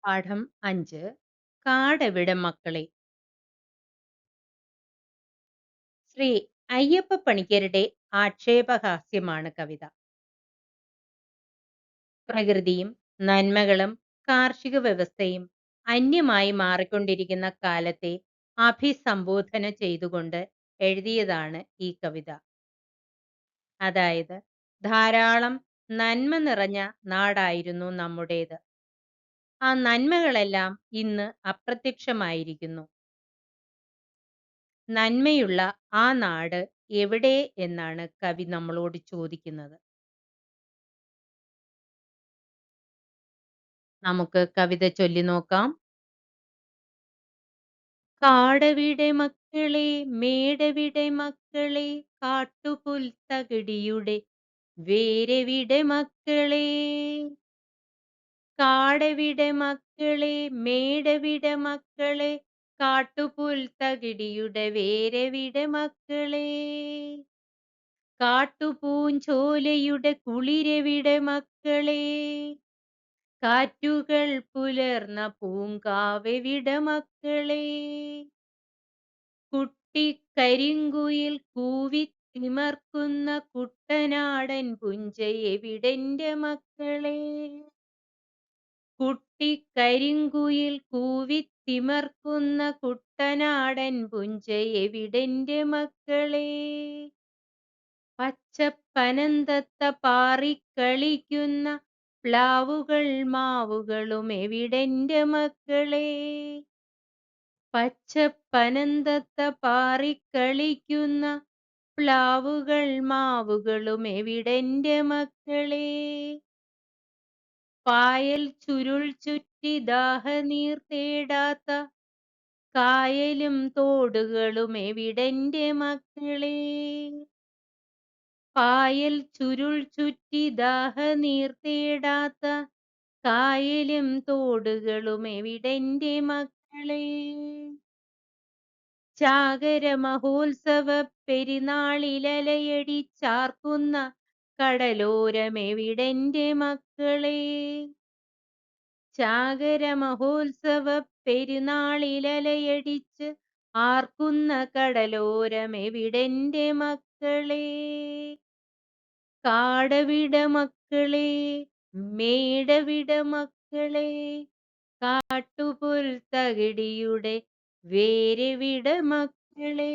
പാഠം 5 കാടെവിടെ മക്കളെ. ശ്രീ അയ്യപ്പ പണിക്കരുടെ ആക്ഷേപഹാസ്യമാണ് കവിത. പ്രകൃതിയും നന്മകളും കാർഷിക വ്യവസ്ഥയും അന്യമായി മാറിക്കൊണ്ടിരിക്കുന്ന കാലത്തെ അഭിസംബോധന ചെയ്തുകൊണ്ട് എഴുതിയതാണ് ഈ കവിത. അതായത് ധാരാളം നന്മ നിറഞ്ഞ നാടായിരുന്നു നമ്മുടേത്. ആ നന്മകളെല്ലാം ഇന്ന് അപ്രത്യക്ഷമായിരിക്കുന്നു. നന്മയുള്ള ആ നാട് എവിടെ എന്നാണ് കവി നമ്മളോട് ചോദിക്കുന്നത്. നമുക്ക് കവിത ചൊല്ലി നോക്കാം. കാടെവിടെ മക്കളെ, മേടെവിടെ മക്കളെ, കാട്ടുപുൽത്തകിടിയുടെ വേരെവിടെ മക്കളെ. കാടെവിടെ മക്കളെ, മേടെവിടെ മക്കളെ, കാട്ടുപുൽത്തകിടിയുടെ വേരെവിടെ മക്കളെ. കാട്ടുപൂഞ്ചോലയുടെ കുളിരെവിടെ മക്കളെ, കാറ്റുകൾ പുലർന്ന പൂങ്കാവെവിടെ മക്കളെ. കുട്ടിക്കരിങ്കുയിൽ കൂവിത്തിമർക്കുന്ന കുട്ടനാടൻ പുഞ്ചയെവിടെന്റെ മക്കളെ. കുട്ടിക്കരിങ്കുയിൽ കൂവിത്തിമർക്കുന്ന കുട്ടനാടൻ പുഞ്ചയെവിടെന്റെ മക്കളെ. പച്ചപ്പനന്തത്ത പാറിക്കളിക്കുന്ന പ്ലാവുകൾ മാവുകളും എവിടെന്റെ മക്കളെ. പച്ചപ്പനന്തത്ത പാറിക്കളിക്കുന്ന പ്ലാവുകൾ മാവുകളും എവിടെന്റെ മക്കളെ. പായൽ ചുരുൾ ചുറ്റി ദാഹനീർ തേടാത്ത കായലും തോടുകളും എവിടെന്റെ മക്കളെ. പായൽ ചുരുൾ ചുറ്റി ദാഹനീർ തേടാത്ത കായലും തോടുകളും എവിടെന്റെ മക്കളെ. ചാകര മഹോത്സവ പെരുന്നാളിലലയടിച്ചാർക്കുന്ന കടലോരമെവിടെന്റെ മക്കളെ. ചാകര മഹോത്സവ പെരുന്നാളിലലയടിച്ച് ആർക്കുന്ന കടലോരമെവിടെന്റെ മക്കളെ. കാടവിട മക്കളെ, മേടവിട മക്കളെ, കാട്ടുപുൽത്തകിടിയുടെ വേരെവിട മക്കളെ.